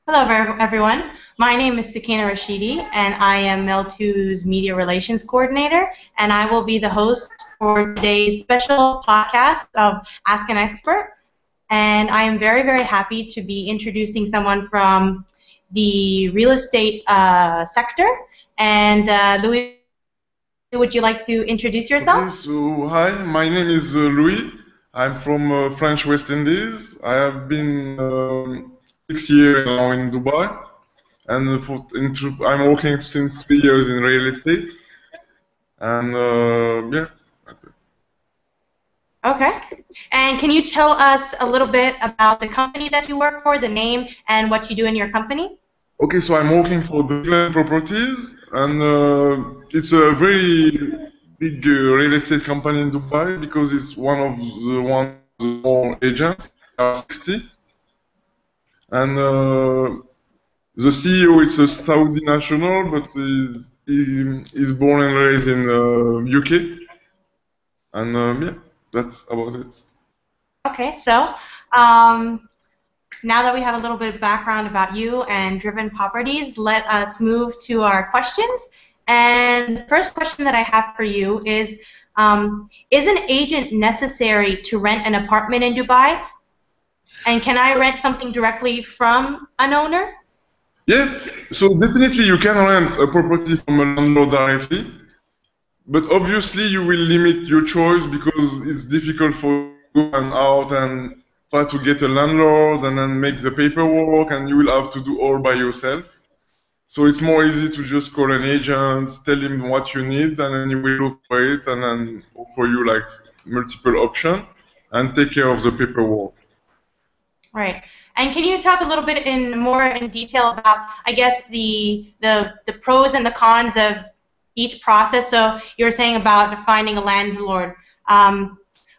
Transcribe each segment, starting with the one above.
Hello, everyone. My name is Sakina Rashidi, and I am Mel2's Media Relations Coordinator, and I will be the host for today's special podcast of Ask an Expert. And I am very, very happy to be introducing someone from the real estate sector. And Louis, would you like to introduce yourself? Okay, so hi, my name is Louis. I'm from French West Indies. I have been 6 years now in Dubai, and I'm working since 3 years in real estate. And yeah, that's it. Okay. And can you tell us a little bit about the company that you work for, the name, and what you do in your company? Okay, so I'm working for the Glen Properties, and it's a very big real estate company in Dubai because it's one of the more agents. There are 60, and the CEO is a Saudi national, but he's born and raised in UK, and yeah, that's about it. Okay, so um, now that we have a little bit of background about you and driven properties, let us move to our questions. And the first question that I have for you is an agent necessary to rent an apartment in Dubai? And can I rent something directly from an owner? Yeah, so definitely you can rent a property from a landlord directly, but obviously you will limit your choice because it's difficult for you to go and out and try to get a landlord and then make the paperwork, and you will have to do all by yourself. So it's more easy to just call an agent, tell him what you need, and then he will look for it and then offer you like multiple options and take care of the paperwork. Right. And can you talk a little bit more in detail about, I guess, the pros and the cons of each process? So you were saying about finding a landlord.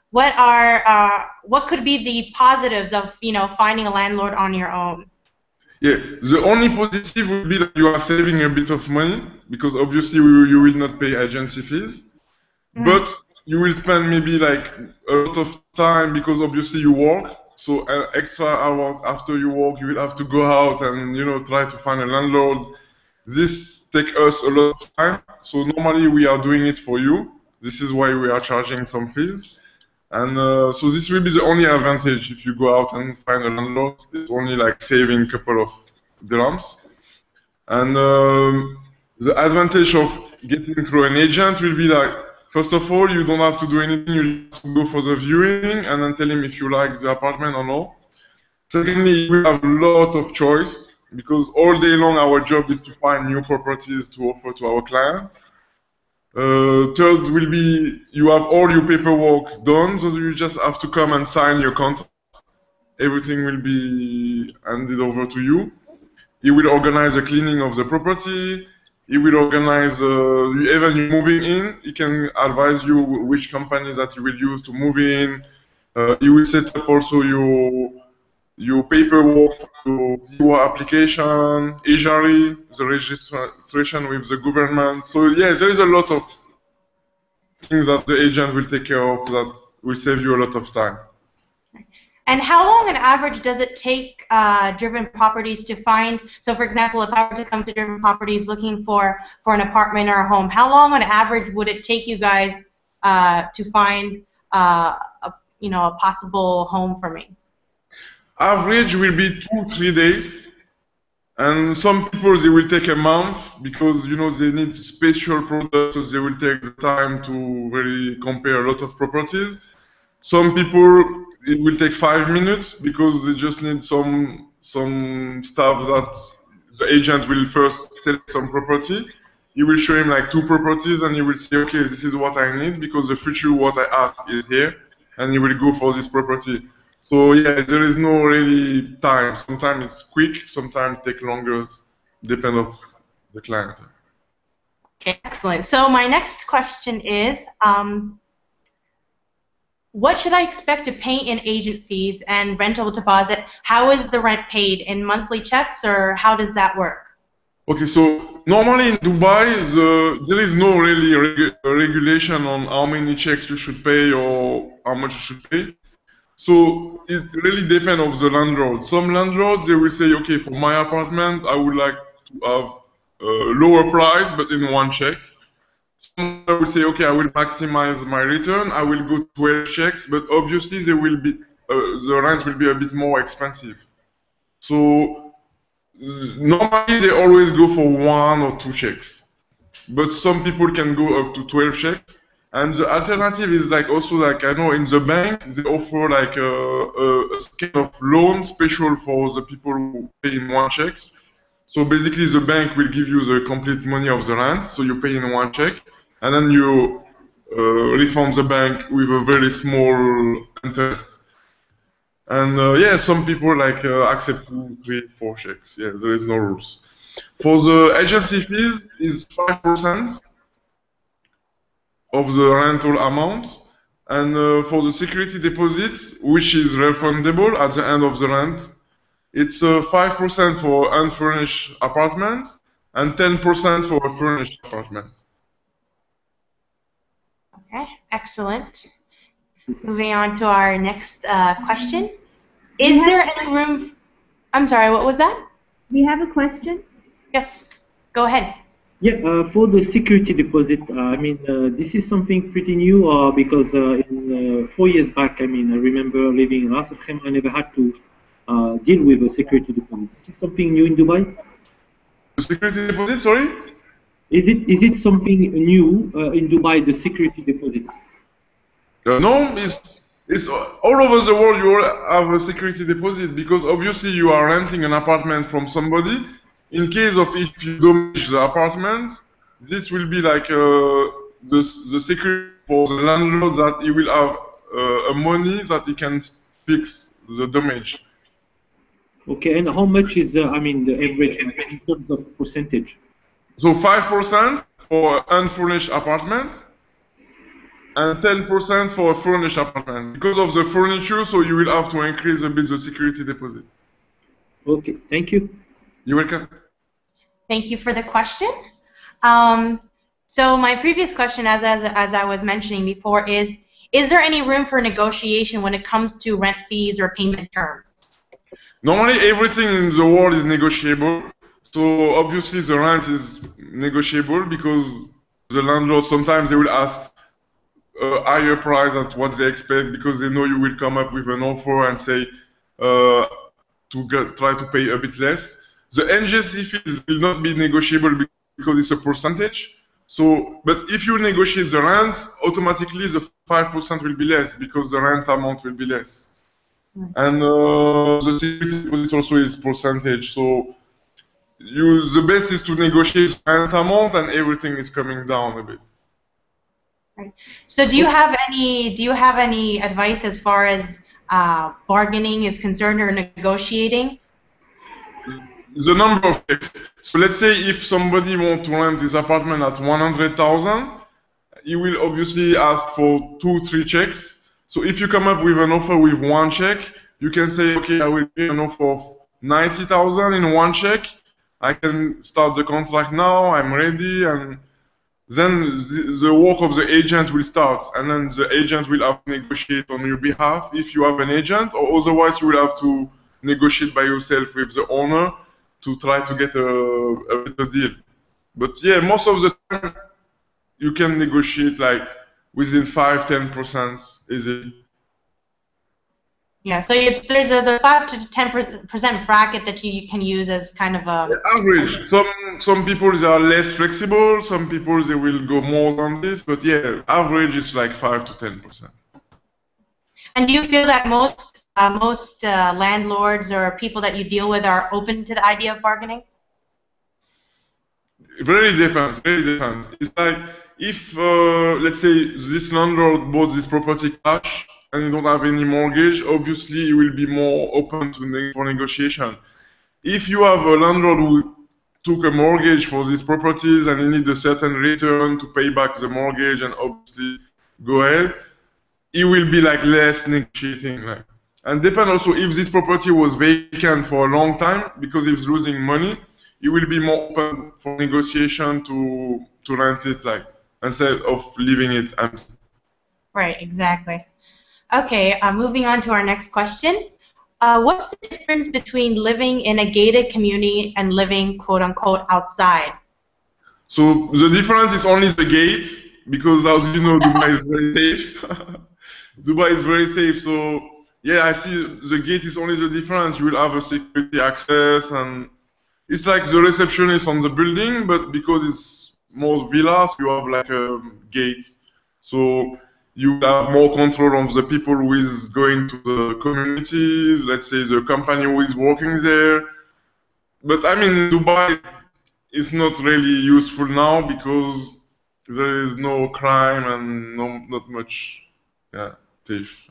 What could be the positives of finding a landlord on your own? Yeah, the only positive will be that you are saving a bit of money because obviously you will not pay agency fees, but you will spend maybe like a lot of time because obviously you work. So extra hours after you work, you will have to go out and try to find a landlord. This takes us a lot of time. So normally we are doing it for you. This is why we are charging some fees. And so this will be the only advantage if you go out and find a landlord. It's only like saving a couple of dirhams. And the advantage of getting through an agent will be like, first of all, you don't have to do anything. You just go for the viewing and then tell him if you like the apartment or not. Secondly, we have a lot of choice because all day long our job is to find new properties to offer to our clients. Third will be you have all your paperwork done, so you just have to come and sign your contract. Everything will be handed over to you. He will organize the cleaning of the property. He will organize, even you moving in, he can advise you which companies that you will use to move in. He will set up also your paperwork, your application, Ijari, the registration with the government. So yeah, there is a lot of things that the agent will take care of that will save you a lot of time. And how long on average does it take Driven Properties to find, so for example, if I were to come to Driven Properties looking for an apartment or a home, how long on average would it take you guys to find a possible home for me? Average will be 2-3 days, and some people they will take a month because they need special products, so they will take the time to really compare a lot of properties. Some people it will take 5 minutes because they just need some stuff that the agent will first sell some property. He will show him like 2 properties and he will say, okay, this is what I need because the future what I asked is here, and he will go for this property. So yeah, there is no really time. Sometimes it's quick, sometimes it take longer, depend of the client. Okay, excellent. So my next question is, what should I expect to pay in agent fees and rental deposit? How is the rent paid? In monthly checks, or how does that work? Okay, so normally in Dubai, there is no really regulation on how many checks you should pay or how much you should pay. So it really depends on the landlord. Some landlords, they will say, okay, for my apartment, I would like to have a lower price, but in one check. Some will say, okay, I will maximize my return. I will go 12 checks, but obviously they will be the rent will be a bit more expensive. So normally they always go for 1 or 2 checks, but some people can go up to 12 checks. And the alternative is like also like I know in the bank they offer like a kind of loan special for the people who pay in 1 checks. So basically the bank will give you the complete money of the rent, so you pay in 1 check, and then you refund the bank with a very small interest. And yeah, some people like accept 2, 3, 4 checks. Yeah, there is no rules. For the agency fees is 5% of the rental amount, and for the security deposit, which is refundable at the end of the rent, it's 5% for unfurnished apartments and 10% for a furnished apartment. Okay, excellent. Moving on to our next question. Is there any room? I'm sorry, what was that? Do you have a question? Yes, go ahead. Yeah, for the security deposit, I mean, this is something pretty new because in 4 years back, I mean, I remember living in Ras Al Khaimah, I never had to deal with a security deposit. Is this something new in Dubai? The security deposit, sorry? Is it something new in Dubai, the security deposit? No, it's all over the world you all have a security deposit because obviously you are renting an apartment from somebody. In case of if you damage the apartment, this will be like the security for the landlord that he will have a money that he can fix the damage. Okay, and how much is, I mean, the average in terms of percentage? So 5% for unfurnished apartment and 10% for a furnished apartment. Because of the furniture, so you will have to increase a bit the security deposit. Okay, thank you. You're welcome. Thank you for the question. So my previous question, as I was mentioning before, is there any room for negotiation when it comes to rent fees or payment terms? Normally, everything in the world is negotiable. So obviously, the rent is negotiable because the landlord sometimes they will ask a higher price than what they expect because they know you will come up with an offer and say try to pay a bit less. The NGC fees will not be negotiable because it's a percentage. So, but if you negotiate the rents, automatically the 5% will be less because the rent amount will be less. And the security deposit also is percentage. So, the best is to negotiate rent amount, and everything is coming down a bit. Right. So, do you have any advice as far as bargaining is concerned or negotiating? The number of checks. So let's say if somebody wants to rent his apartment at 100,000, he will obviously ask for 2, 3 checks. So if you come up with an offer with 1 check, you can say, okay, I will give an offer of 90,000 in 1 check. I can start the contract now. I'm ready, and then the work of the agent will start, and then the agent will have to negotiate on your behalf if you have an agent, or otherwise you will have to negotiate by yourself with the owner to try to get a better deal. But yeah, most of the time you can negotiate like within 5-10% easy. Yeah, so there's the 5 to 10% bracket that you can use as kind of a average. Some people they are less flexible. Some people they will go more than this. But yeah, average is like 5 to 10%. And do you feel that most landlords or people that you deal with are open to the idea of bargaining? It really depends. It's like if let's say this landlord bought this property cash and you don't have any mortgage, obviously you will be more open for negotiation. If you have a landlord who took a mortgage for these properties and he needs a certain return to pay back the mortgage and obviously go ahead, he will be like less negotiating. And depend also if this property was vacant for a long time because he's losing money, he will be more open for negotiation to rent it instead of leaving it empty. Right, exactly. Okay, moving on to our next question. What's the difference between living in a gated community and living, quote unquote, outside? So the difference is only the gate, because as you know, Dubai is very safe. Dubai is very safe, so yeah, I see the gate is only the difference. You will have a security access, and it's like the receptionist on the building, but because it's more villas, you have like a gate. So you have more control of the people who is going to the community, let's say the company who is working there. But I mean, in Dubai, it's not really useful now because there is no crime and not much, yeah, thief.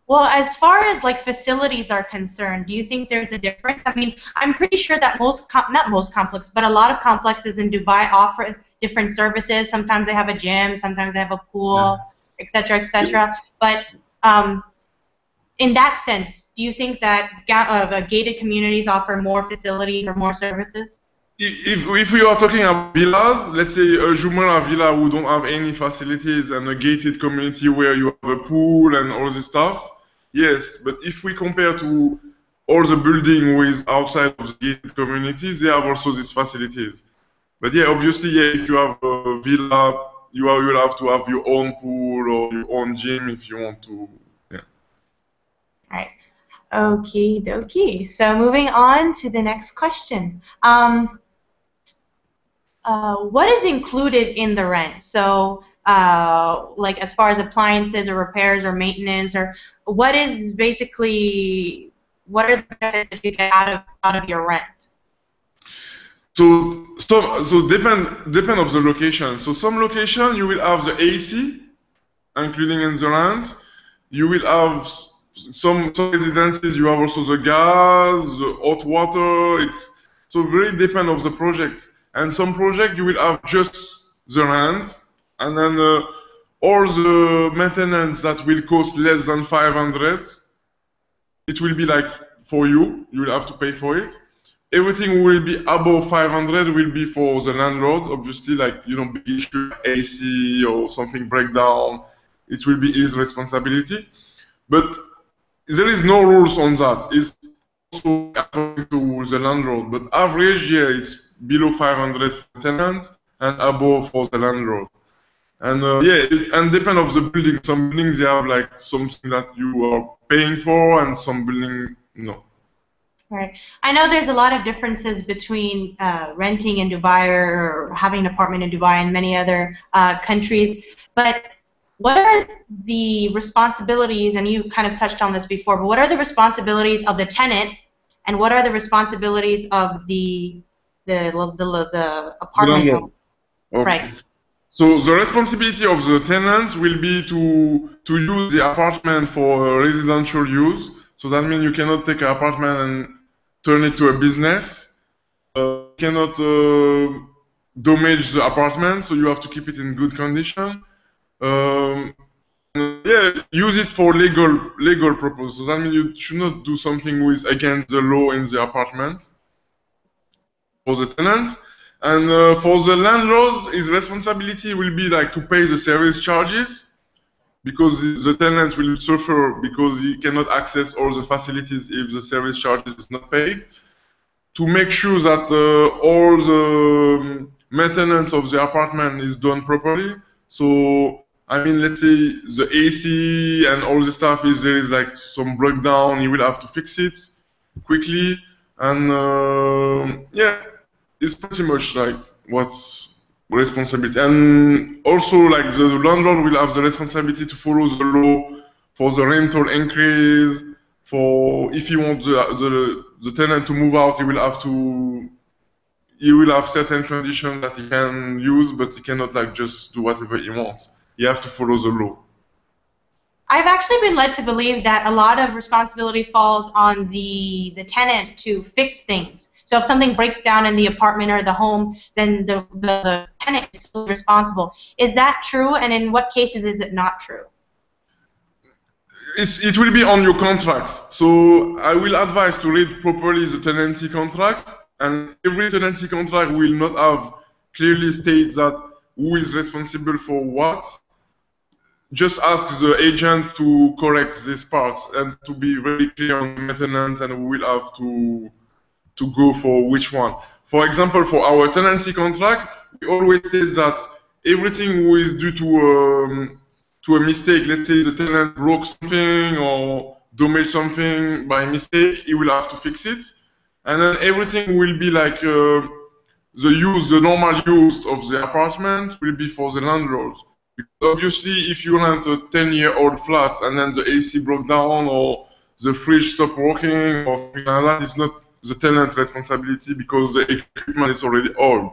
Well, as far as like facilities are concerned, do you think there's a difference? I mean, I'm pretty sure that not most complex, but a lot of complexes in Dubai offer different services. Sometimes they have a gym, sometimes they have a pool, etc., etc. But in that sense, do you think that gated communities offer more facilities or more services? If we are talking about villas, let's say a Jumeirah villa who don't have any facilities and a gated community where you have a pool and all this stuff, yes. But if we compare to all the building with outside of the gated communities, they have also these facilities. But yeah, obviously, yeah, if you have a villa, you will have to have your own pool or your own gym if you want to. Yeah. All right. Okie dokie. So moving on to the next question. What is included in the rent? So, like as far as appliances or repairs or maintenance, or what are the benefits that you get out of your rent? So depend of the location. So some location you will have the AC, including in the rent. You will have some residences. You have also the gas, the hot water. It's so very depend of the project. And some project you will have just the rent, and then all the maintenance that will cost less than 500. It will be like for you. You will have to pay for it. Everything will be above 500 will be for the landlord. Obviously, like big issue, AC or something breakdown, it will be his responsibility. But there is no rules on that. It's also according to the landlord. But average, yeah, it's below 500 for tenants and above for the landlord. And and depend of the building. Some buildings they have like something that you are paying for, and some building no. Right. I know there's a lot of differences between renting in Dubai or having an apartment in Dubai and many other countries, but what are the responsibilities, and you kind of touched on this before, but what are the responsibilities of the tenant and what are the responsibilities of the apartment? Okay. Right. So the responsibility of the tenants will be to use the apartment for residential use. So that means you cannot take an apartment and turn it to a business. You cannot damage the apartment, so you have to keep it in good condition. Use it for legal purpose. So that means you should not do something with against the law in the apartment for the tenant. And for the landlord, his responsibility will be like to pay the service charges, because the tenant will suffer because he cannot access all the facilities if the service charges is not paid. To make sure that all the maintenance of the apartment is done properly. So, I mean, let's say the AC and all the stuff is there is like some breakdown, you will have to fix it quickly. And it's pretty much like what's responsibility. And also, like the landlord will have the responsibility to follow the law for the rental increase. For if you want the tenant to move out, he will have certain conditions that he can use, but he cannot like just do whatever he wants. You have to follow the law. I've actually been led to believe that a lot of responsibility falls on the tenant to fix things. So if something breaks down in the apartment or the home, then the tenant is still responsible. Is that true? And in what cases is it not true? It will be on your contracts. So I will advise to read properly the tenancy contract, and every tenancy contract will not have clearly state that who is responsible for what. just ask the agent to correct these parts and to be very clear on maintenance, and we will have to go for which one. For example, for our tenancy contract, we always say that everything who is due to a mistake, let's say the tenant broke something or damaged something by mistake, he will have to fix it. And then everything will be like the normal use of the apartment will be for the landlord. Because obviously, if you rent a 10-year-old flat and then the AC broke down or the fridge stopped working or something like that, it's not the tenant's responsibility because the equipment is already old.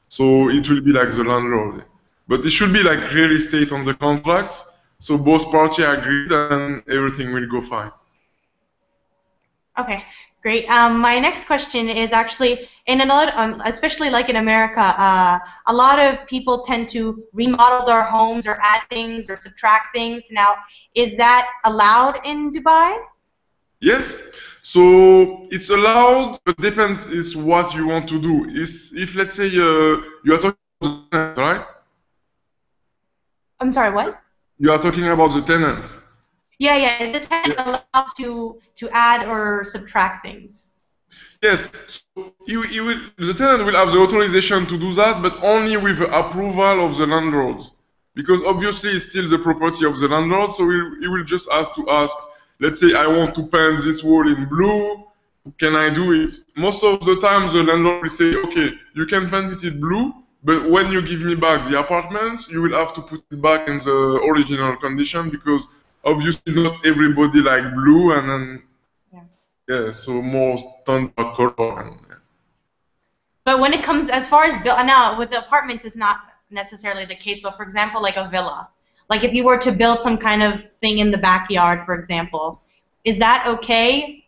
So it will be like the landlord. But it should be like clearly stated on the contract, so both parties agree and everything will go fine. Okay, great. My next question is actually, in a lot, especially like in America, a lot of people tend to remodel their homes or add things or subtract things. Now, is that allowed in Dubai? Yes. So it's allowed, but depends is what you want to do. If let's say you are talking about the tenant, right? I'm sorry, what? You are talking about the tenant. Yeah. Is the tenant allowed to add or subtract things? Yes. So the tenant will have the authorization to do that, but only with the approval of the landlord. Because obviously it's still the property of the landlord, so he will just ask, let's say I want to paint this wall in blue, can I do it? Most of the time the landlord will say, okay, you can paint it in blue, but when you give me back the apartment, you will have to put it back in the original condition because obviously not everybody like blue, and then so more standard color. And, But when it comes as far as now with the apartments, it's not necessarily the case. But for example, like a villa, like if you were to build some kind of thing in the backyard, for example, is that okay?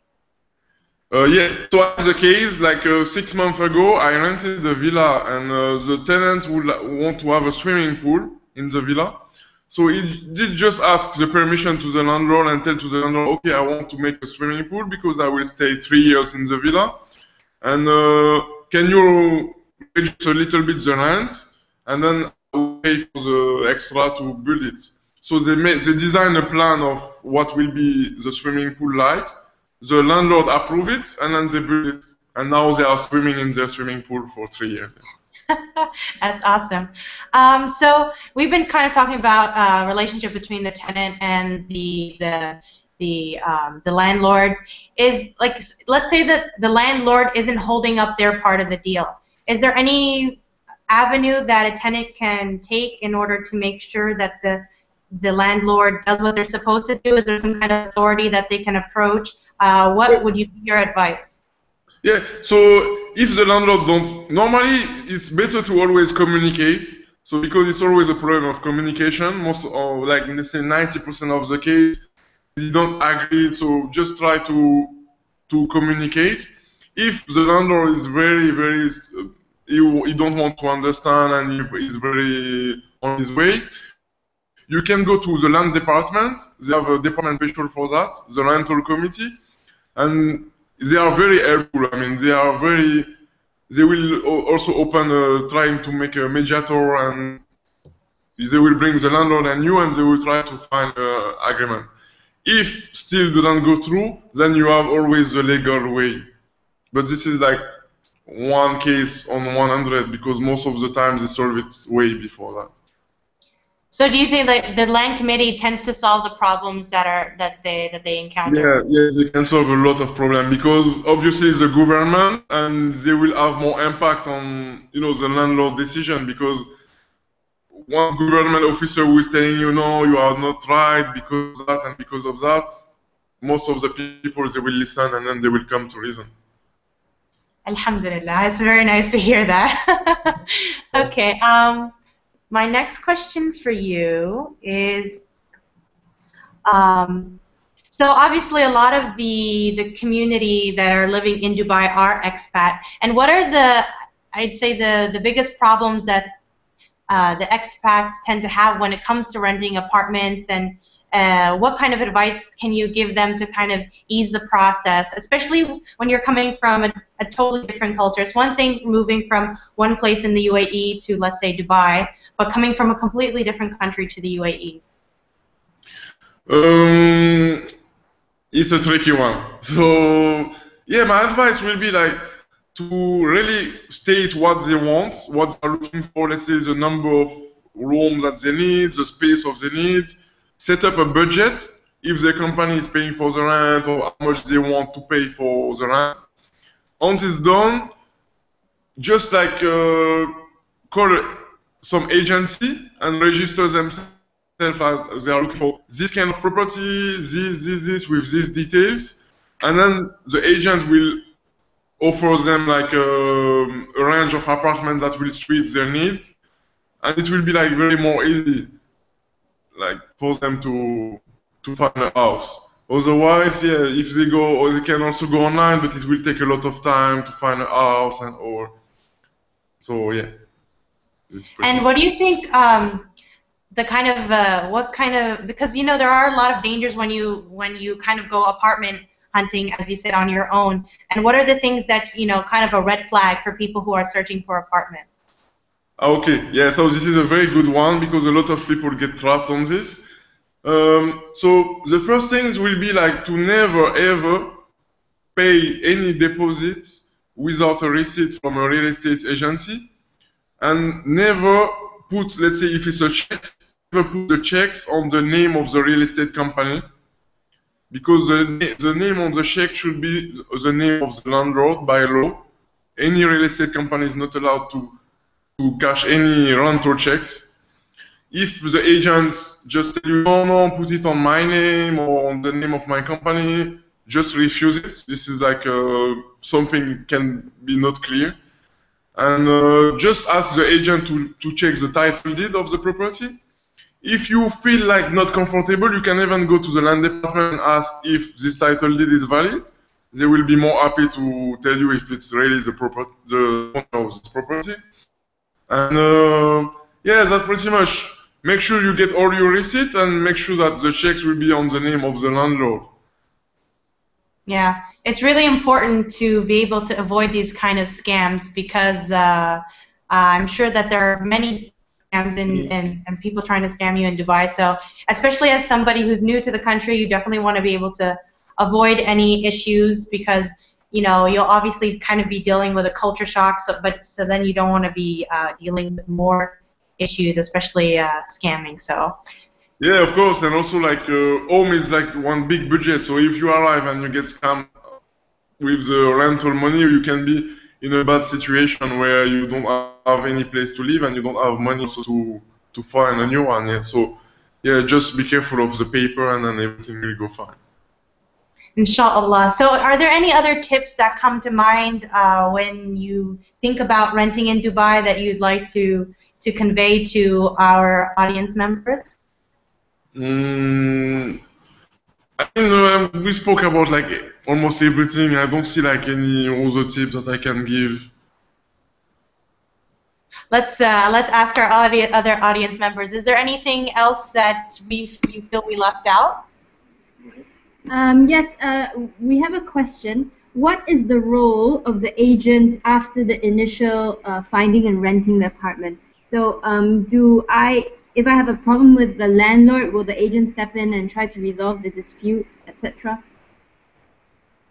Yeah, so as the case, like 6 months ago, I rented a villa, and the tenant would want to have a swimming pool in the villa. So he did just ask the permission to the landlord and tell to the landlord, okay, I want to make a swimming pool because I will stay 3 years in the villa. And can you reduce a little bit the rent? And then I will pay for the extra to build it. So they design a plan of what will be the swimming pool like. The landlord approve it, and then they build it. And now they are swimming in their swimming pool for 3 years. That's awesome. So we've been kind of talking about relationship between the tenant and the landlords. Is like, let's say that the landlord isn't holding up their part of the deal. Is there any avenue that a tenant can take in order to make sure that the landlord does what they're supposed to do? Is there some kind of authority that they can approach? What would you be your advice? Yeah, so if the landlord don't, normally it's better to always communicate. So because it's always a problem of communication, most or like let's say 90% of the case, they don't agree. So just try to communicate. If the landlord is very he don't want to understand and he is very on his way, you can go to the land department. They have a department special for that, the rental committee, and they are very helpful. I mean, they will also open trying to make a mediator, and they will bring the landlord and you, and they will try to find an agreement. If still doesn't go through, then you have always the legal way. But this is like one case on 100 because most of the time they solve it way before that. So do you think that the land committee tends to solve the problems that they encounter? Yeah, they can solve a lot of problems because obviously it's the government and they will have more impact on the landlord decision because one government officer who is telling you no, you are not right because of that and because of that, most of the people they will listen and then they will come to reason. Alhamdulillah, it's very nice to hear that. Okay. My next question for you is, so obviously a lot of the community that are living in Dubai are expat, and what are I'd say the biggest problems that the expats tend to have when it comes to renting apartments, and what kind of advice can you give them to kind of ease the process, especially when you're coming from a totally different culture? It's one thing moving from one place in the UAE to, let's say, Dubai, but coming from a completely different country to the UAE. Um, it's a tricky one. So yeah, my advice will be like to really state what they want, what they're looking for. Let's say the number of rooms that they need, the space of they need. Set up a budget if the company is paying for the rent or how much they want to pay for the rent. Once it's done, just like call some agency and register themselves as they are looking for this kind of property, this with these details, and then the agent will offer them like a range of apartments that will suit their needs, and it will be like very more easy, like for them to find a house. Otherwise, yeah, if they go, or they can also go online, but it will take a lot of time to find a house and or. So yeah. And what do you think? The kind of what kind of, because you know there are a lot of dangers when you kind of go apartment hunting, as you said, on your own. And what are the things that you know kind of a red flag for people who are searching for apartments? Okay, yeah. So this is a very good one because a lot of people get trapped on this. So the first things will be like to never ever pay any deposit without a receipt from a real estate agency, and never put, let's say, if it's a check, never put the checks on the name of the real estate company, because the name on the check should be the name of the landlord by law. Any real estate company is not allowed to cash any rental checks. If the agents just tell you, no, put it on my name or on the name of my company, just refuse it. This is like something can be not clear. And just ask the agent to check the title deed of the property. If you feel like not comfortable, you can even go to the land department and ask if this title deed is valid. They will be more happy to tell you if it's really the owner of this property. And yeah, that's pretty much. Make sure you get all your receipts and make sure that the checks will be on the name of the landlord. Yeah, it's really important to be able to avoid these kind of scams because I'm sure that there are many scams and people trying to scam you in Dubai. So especially as somebody who's new to the country, you definitely want to be able to avoid any issues because you know you'll obviously kind of be dealing with a culture shock. So then you don't want to be dealing with more issues, especially scamming. So. Yeah, of course, and also like home is like one big budget. So if you arrive and you get scammed with the rental money, you can be in a bad situation where you don't have any place to live and you don't have money also to find a new one. Yeah. So yeah, just be careful of the paper and then everything will go fine. Inshallah. So are there any other tips that come to mind when you think about renting in Dubai that you'd like to convey to our audience members? I mean, we spoke about like almost everything. I don't see like any other tips that I can give. Let's ask our other audience members. Is there anything else that you feel we left out? Yes, we have a question. What is the role of the agents after the initial finding and renting the apartment? So, if I have a problem with the landlord, will the agent step in and try to resolve the dispute, etc.?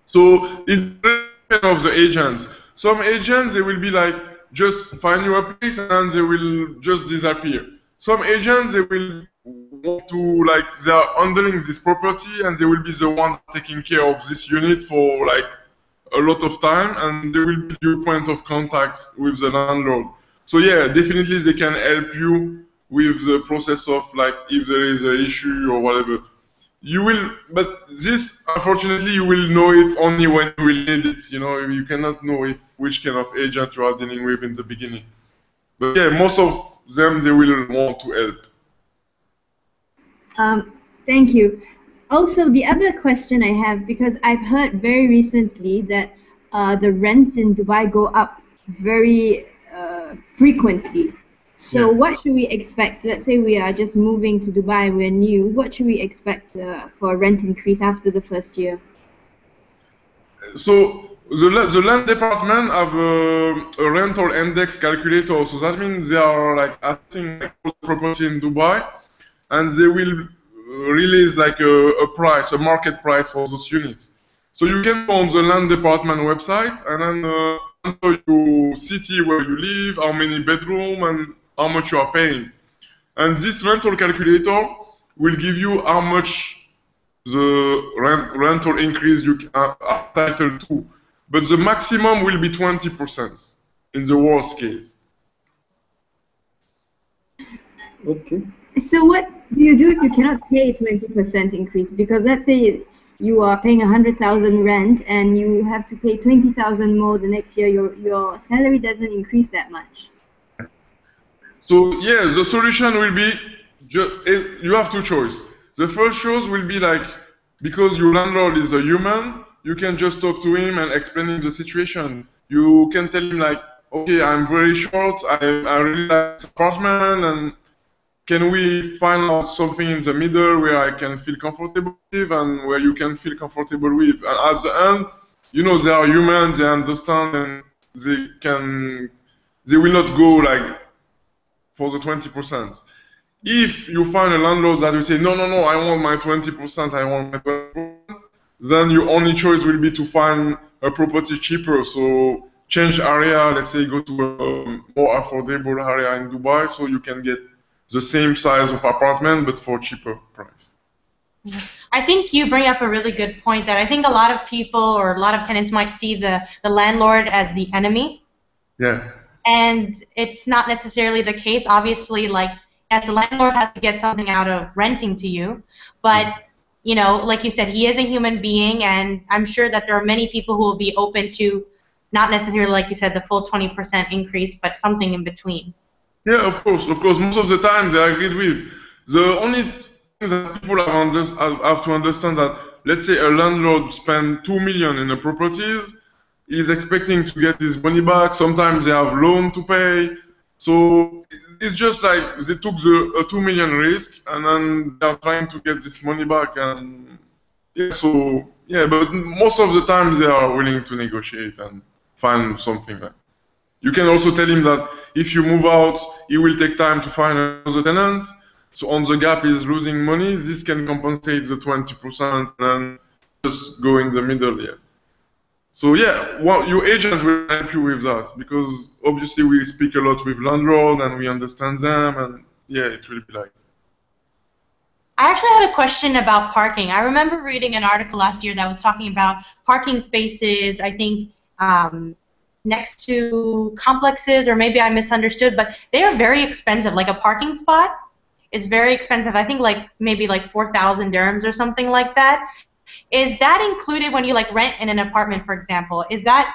So it depends of the agents. Some agents, they will be like, just find you a place and they will just disappear. Some agents, they will want to, like, they are handling this property and they will be the one taking care of this unit for like a lot of time, and they will be your point of contact with the landlord. So yeah, definitely they can help you with the process of like if there is an issue or whatever. You will, but this unfortunately you will know it only when you will need it. You know, you cannot know which kind of agent you are dealing with in the beginning. But yeah, most of them they will want to help. Thank you. Also, the other question I have, because I've heard very recently that the rents in Dubai go up very frequently. So what should we expect? Let's say we are just moving to Dubai, we're new. What should we expect for a rent increase after the first year? So the land department have a rental index calculator. So that means they are like assessing all the property in Dubai, and they will release like a price, a market price for those units. So you can go on the land department website and then enter your city where you live, how many bedroom, and how much you are paying. And this rental calculator will give you how much the rental increase you are entitled to. But the maximum will be 20% in the worst case. Okay. So what do you do if you cannot pay 20% increase? Because let's say you are paying 100,000 rent and you have to pay 20,000 more the next year. Your salary doesn't increase that much. So yeah, the solution will be you have two choices. The first choice will be like, because your landlord is a human, you can just talk to him and explain him the situation. You can tell him like, okay, I'm very short, I really like this apartment, and can we find out something in the middle where I can feel comfortable with and where you can feel comfortable with? And at the end, you know, they are human, they understand, and they will not go like for the 20%. If you find a landlord that will say, no, I want my 20%, I want my 20%, then your only choice will be to find a property cheaper. So change area, let's say go to a more affordable area in Dubai so you can get the same size of apartment but for cheaper price. I think you bring up a really good point that I think a lot of people or a lot of tenants might see the landlord as the enemy. Yeah. And it's not necessarily the case. Obviously, like, as a landlord has to get something out of renting to you, but you know, like you said, he is a human being, and I'm sure that there are many people who will be open to not necessarily, like you said, the full 20% increase, but something in between. Yeah, of course. Most of the time they agreed with. The only thing that people have to understand that, let's say a landlord spend 2 million in a properties, he's expecting to get his money back. Sometimes they have loan to pay. So it's just like they took a 2 million risk and then they're trying to get this money back. And yeah, so yeah, but most of the time they are willing to negotiate and find something like. You can also tell him that if you move out, he will take time to find another tenant. So on the gap he's losing money. This can compensate the 20% and just go in the middle here. So yeah, well, your agent will help you with that because obviously we speak a lot with landlord and we understand them, and yeah, it will be like. I actually had a question about parking. I remember reading an article last year that was talking about parking spaces, I think, next to complexes, or maybe I misunderstood, but they are very expensive. Like a parking spot is very expensive. I think like maybe like 4,000 dirhams or something like that. Is that included when you like rent in an apartment, for example? Is that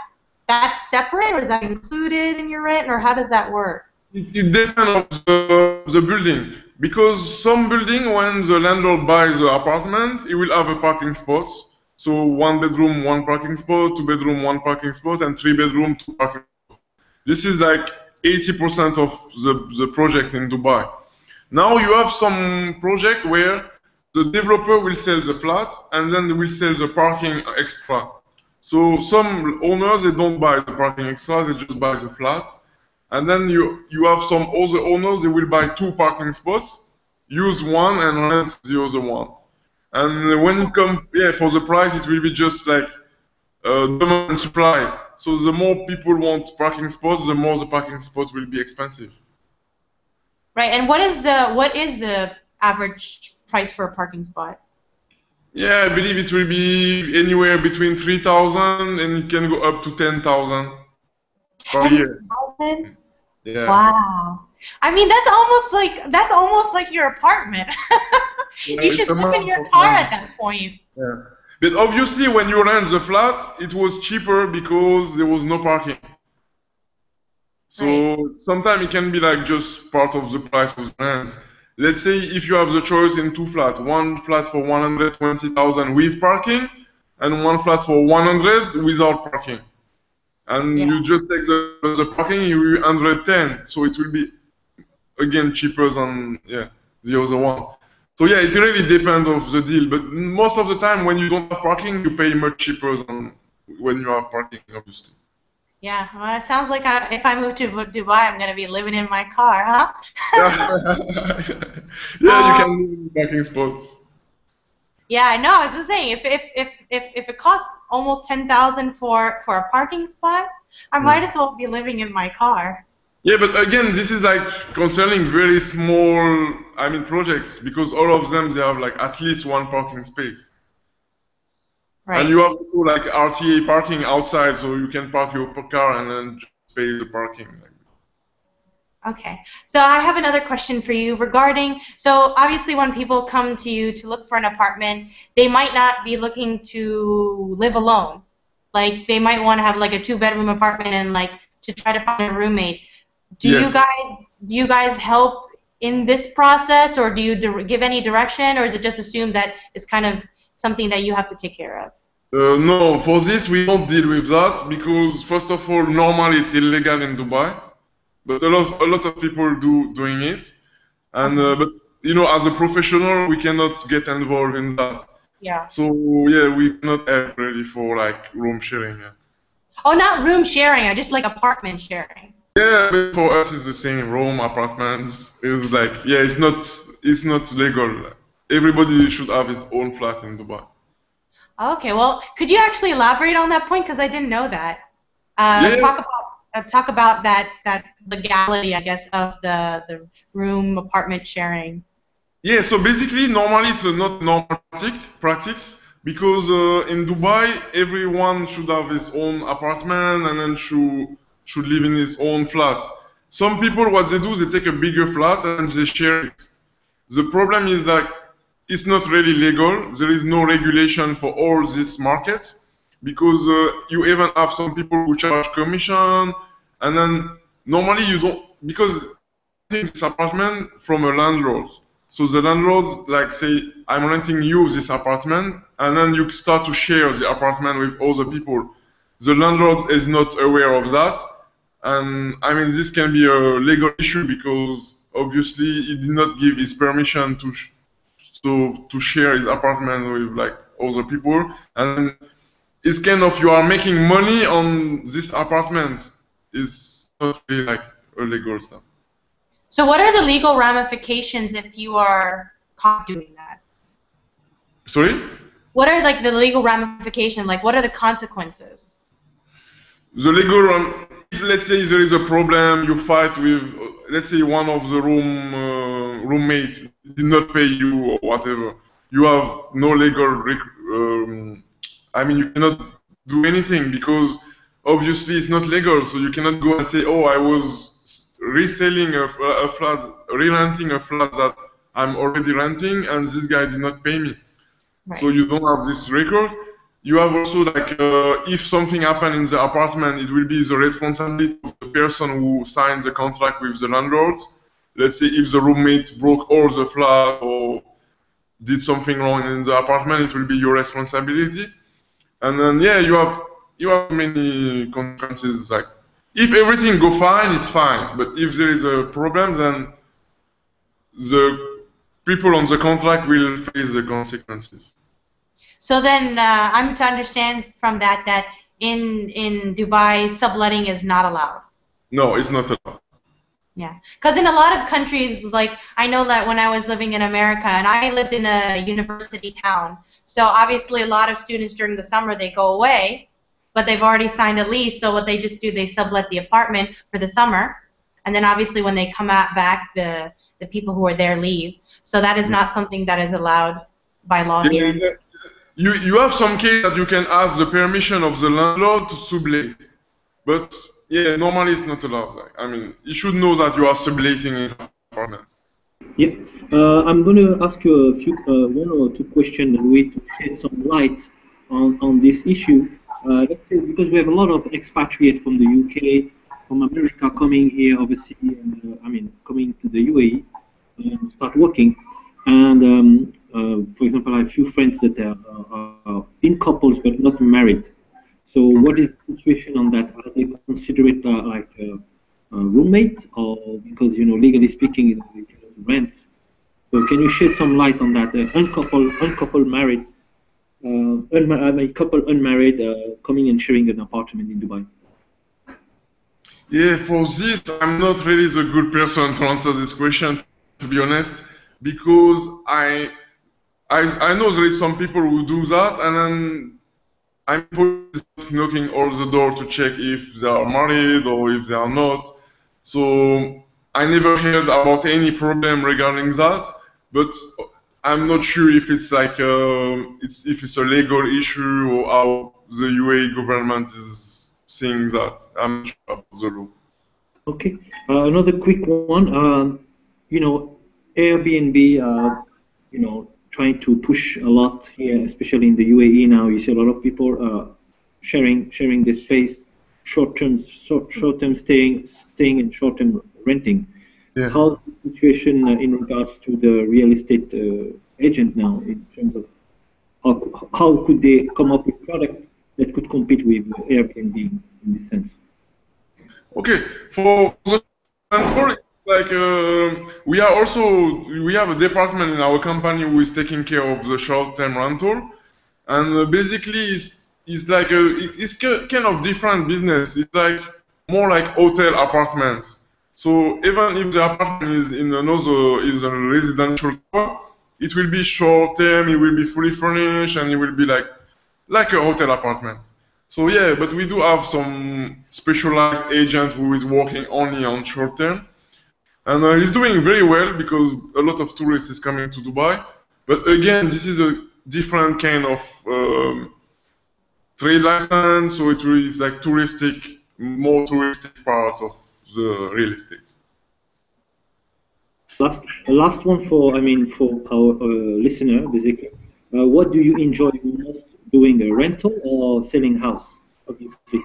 separate, or is that included in your rent, or how does that work? It depends on the building, because some building, when the landlord buys the apartment, he will have a parking spot. So 1 bedroom, 1 parking spot, 2 bedroom, 1 parking spot, and 3 bedroom, 2 parking spots. This is like 80% of the project in Dubai. Now you have some project where the developer will sell the flat and then they will sell the parking extra. So some owners, they don't buy the parking extra, they just buy the flat. And then you have some other owners, they will buy 2 parking spots, use 1 and rent the other one. And when it comes, yeah, for the price, it will be just like demand and supply. So the more people want parking spots, the more the parking spots will be expensive. Right. And what is the average price for a parking spot? Yeah, I believe it will be anywhere between 3,000 and it can go up to 10,000 per year. 10,000? Yeah. Wow. I mean, that's almost like your apartment. You should live in your car at that point. Yeah. But obviously, when you rent the flat, it was cheaper because there was no parking. So right. Sometimes it can be like just part of the price of the rent. Let's say if you have the choice in 2 flats, 1 flat for 120,000 with parking, and 1 flat for 100 without parking. And you just take the parking, you will 110, so it will be again cheaper than the other one. So yeah, it really depends on the deal, but most of the time when you don't have parking, you pay much cheaper than when you have parking, obviously. Yeah, well, it sounds like if I move to Dubai, I'm going to be living in my car, huh? Yeah, you can live in parking spots. Yeah, no, I was just saying, if it costs almost 10,000 for a parking spot, I might as well be living in my car. Yeah, but again, this is like concerning very small, I mean, projects because all of them they have like at least one parking space. Right. And you have also like RTA parking outside, so you can park your car and then just pay the parking. Okay, so I have another question for you regarding, so obviously when people come to you to look for an apartment, they might not be looking to live alone. Like they might want to have like a 2-bedroom apartment and like to try to find a roommate. Do Yes. you guys help in this process, or do you give any direction, or is it just assumed that it's kind of something that you have to take care of? No, for this we don't deal with that because first of all, normally it's illegal in Dubai, but a lot of people doing it, and but you know, as a professional, we cannot get involved in that. Yeah. So yeah, we cannot help really for like room sharing. Yeah. Oh, not room sharing, just like apartment sharing. Yeah, but for us it's the same. Room, apartments is like yeah, it's not legal. Everybody should have his own flat in Dubai. Okay, well, could you actually elaborate on that point because I didn't know that. Yeah. Talk about that legality, I guess, of the room apartment sharing. Yeah, so basically, normally it's not normal practice because in Dubai, everyone should have his own apartment and then should live in his own flat. Some people, what they do, they take a bigger flat and they share it. The problem is that it's not really legal. There is no regulation for all these markets because you even have some people who charge commission and then normally you don't because this apartment from a landlord. So the landlord, like, say, I'm renting you this apartment, and then you start to share the apartment with other people. The landlord is not aware of that, and I mean, this can be a legal issue because obviously he did not give his permission to share his apartment with like other people, and it's kind of you are making money on these apartments. It's not really like a legal stuff. So what are the legal ramifications if you are caught doing that? Sorry? What are like the legal ramifications? Like what are the consequences? The legal if let's say there is a problem, you fight with, let's say one of the roommates did not pay you or whatever, you have no legal, I mean you cannot do anything because obviously it's not legal, so you cannot go and say, oh, I was reselling a flat, re-renting a flat that I'm already renting and this guy did not pay me. Right. So you don't have this record. You have also like if something happened in the apartment, it will be the responsibility of the person who signed the contract with the landlord. Let's say if the roommate broke all the flat or did something wrong in the apartment, it will be your responsibility. And then yeah, you have many consequences. Like if everything go fine, it's fine. But if there is a problem, then the people on the contract will face the consequences. So then I'm to understand from that in Dubai, subletting is not allowed. No, it's not allowed. Yeah, because in a lot of countries, like I know that when I was living in America, and I lived in a university town, so obviously a lot of students during the summer, they go away, but they've already signed a lease, so what they just do, they sublet the apartment for the summer, and then obviously when they come out back, the people who are there leave. So that is not something that is allowed by law here. You have some case that you can ask the permission of the landlord to sublet, but yeah, normally it's not allowed. Like, I mean, you should know that you are subletting his apartments. Yeah, I'm going to ask you a few, one or two questions, Louis, to shed some light on this issue. Let's say because we have a lot of expatriates from the UK, from America coming here, obviously, and I mean coming to the UAE and start working. And for example, I have a few friends that are in couples but not married. So what is the situation on that? Are they consider it like a roommate, or because legally speaking, you cannot rent? So can you shed some light on that? Uncoupled married, a couple unmarried coming and sharing an apartment in Dubai. Yeah, for this, I'm not really the good person to answer this question, to be honest, because I know there is some people who do that, and then I'm knocking all the door to check if they are married or if they are not. So I never heard about any problem regarding that, but I'm not sure if it's like if it's a legal issue or how the UAE government is seeing that. I'm not sure about the law. Okay. Another quick one. You know, Airbnb, you know, trying to push a lot here, especially in the UAE now. You see a lot of people sharing the space, short-term staying and short-term renting. Yeah. How's the situation in regards to the real estate agent now in terms of how could they come up with product that could compete with Airbnb in this sense? Okay, for the rental, like we have a department in our company who is taking care of the short-term rental, and basically it's like it's kind of different business. It's like more like hotel apartments. So even if the apartment is in a residential tower, it will be short-term, it will be fully furnished, and it will be like a hotel apartment. So yeah, but we do have some specialized agent who is working only on short term, and he's doing very well because a lot of tourists is coming to Dubai. But again, this is a different kind of trade license, so it really is like more touristic part of the real estate. Last one for our listener basically. What do you enjoy most doing, a rental or selling house? Obviously.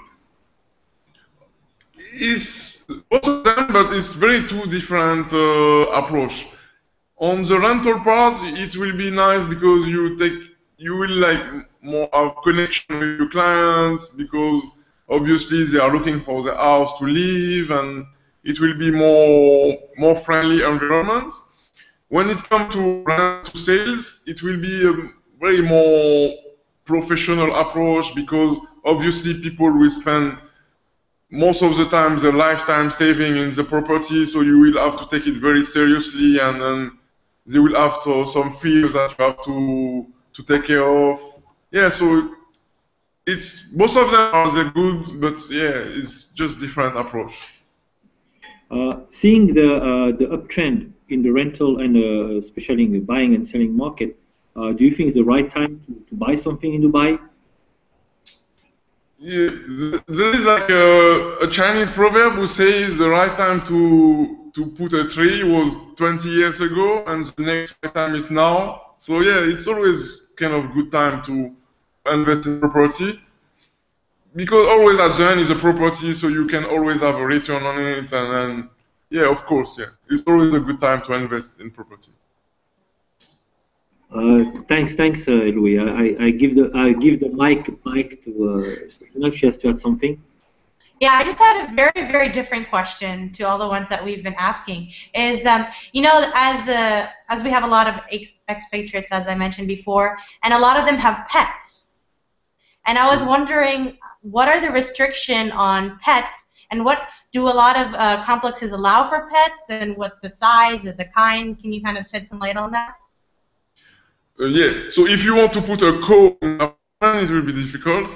It's both of them, but it's very two different approach. On the rental part, it will be nice because you will like more have connection with your clients because obviously they are looking for the house to live, and it will be more friendly environment. When it comes to rent to sales, it will be a very more professional approach because obviously people will spend most of the time the lifetime saving in the property, so you will have to take it very seriously, and then they will have some fees that you have to take care of. Yeah, so it's both of them are the good, but yeah, it's just different approach. Seeing the uptrend in the rental and especially in the buying and selling market, do you think it's the right time to buy something in Dubai? Yeah, there is like a Chinese proverb who says the right time to put a tree was 20 years ago, and the next right time is now. So yeah, it's always kind of good time to invest in property because always at the end is a property, so you can always have a return on it, and then yeah, of course, yeah, it's always a good time to invest in property. Thanks, Louis. I give the mic to Sakina if she has to add something. Yeah, I just had a very, very different question to all the ones that we've been asking. Is you know, as we have a lot of expatriates, as I mentioned before, and a lot of them have pets. And I was wondering, what are the restrictions on pets, and what do a lot of complexes allow for pets, and what the size or the kind? Can you kind of shed some light on that? Yeah, so if you want to put a cow in a pan, it will be difficult.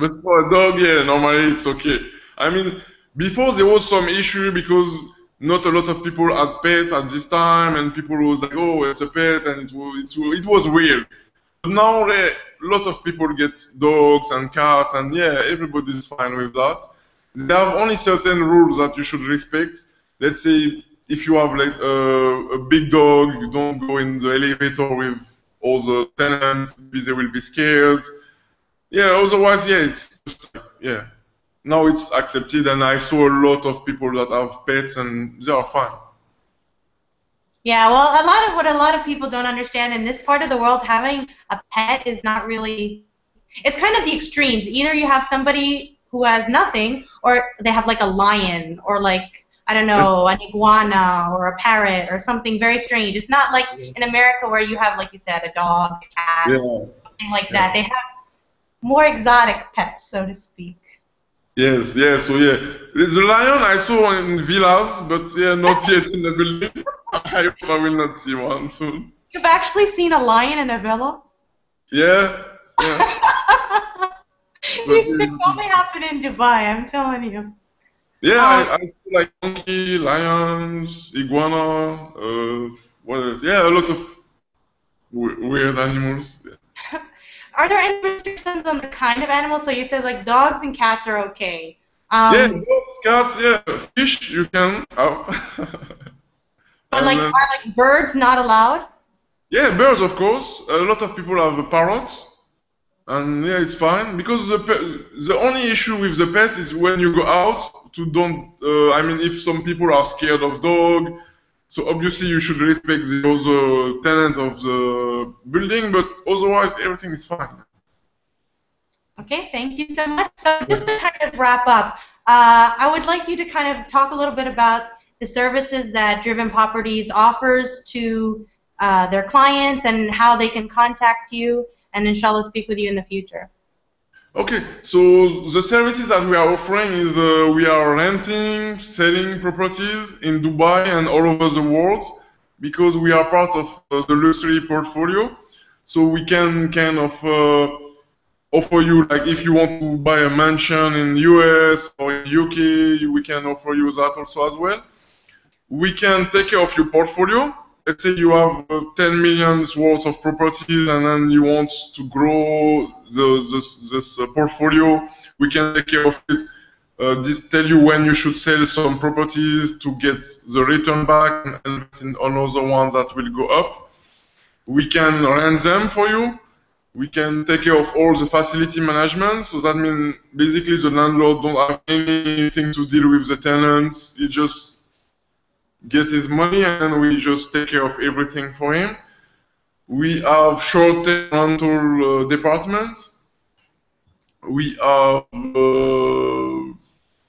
But for a dog, yeah, normally it's okay. I mean, before there was some issue because not a lot of people had pets at this time, and people was like, oh, it's a pet, and it was weird. But now a lot of people get dogs and cats, and yeah, everybody's fine with that. They have only certain rules that you should respect. Let's say if you have like a big dog, you don't go in the elevator with all the tenants, because they will be scared. Yeah, otherwise, yeah, it's just, yeah. Now it's accepted, and I saw a lot of people that have pets, and they are fine. Yeah, well, a lot of people don't understand in this part of the world, having a pet is not really. It's kind of the extremes. Either you have somebody who has nothing, or they have like a lion, or like, I don't know, an iguana or a parrot or something very strange. It's not like in America where you have, like you said, a dog, a cat, something like that. They have more exotic pets, so to speak. Yes, yeah, so yeah. The lion I saw in villas, but yeah, not yet in the building. I hope I will not see one soon. You've actually seen a lion in a villa? Yeah, yeah. These things only happen in Dubai, I'm telling you. Yeah, I see like monkey, lions, iguana, what else? Yeah, a lot of weird animals. Yeah. Are there any restrictions on the kind of animals? So you said like dogs and cats are okay. Yeah, dogs, cats, yeah, fish you can. But And like then, are like birds not allowed? yeah, birds, of course. A lot of people have a parrot, and yeah, it's fine because the only issue with the pet is when you go out to don't. I mean, if some people are scared of dog, so obviously you should respect the other tenant of the building, but otherwise everything is fine. Okay, thank you so much. So just to kind of wrap up, I would like you to kind of talk a little bit about the services that Driven Properties offers to their clients and how they can contact you and inshallah speak with you in the future. Okay, so the services that we are offering is we are renting, selling properties in Dubai and all over the world because we are part of the luxury portfolio. So we can kind of offer you, like if you want to buy a mansion in US or in UK, we can offer you that also as well. We can take care of your portfolio. Let's say you have 10 million worth of properties and then you want to grow this portfolio. We can take care of it. Tell you when you should sell some properties to get the return back and invest in another ones that will go up. We can rent them for you. We can take care of all the facility management. So that means basically the landlord don't have anything to deal with the tenants. He just get his money and we just take care of everything for him. We have short-term rental departments. We have,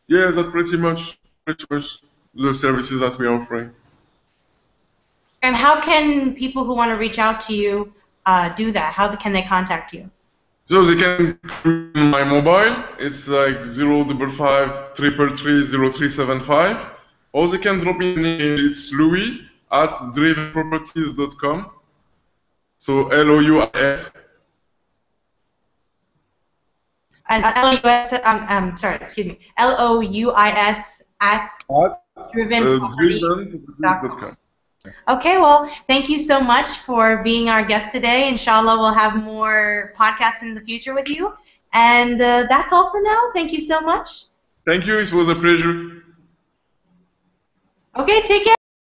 yeah, that's pretty much the services that we are offering. And how can people who want to reach out to you do that? How can they contact you? So they can call my mobile. It's like 055 333 0375. Or they can drop me an email. It's louis@drivenproperties.com. So LOUIS. And sorry, excuse me, LOUIS at drivenproperties.com. drivenproperties.com. Okay, well, thank you so much for being our guest today. Inshallah, we'll have more podcasts in the future with you. And that's all for now. Thank you so much. Thank you. It was a pleasure. Okay, take care.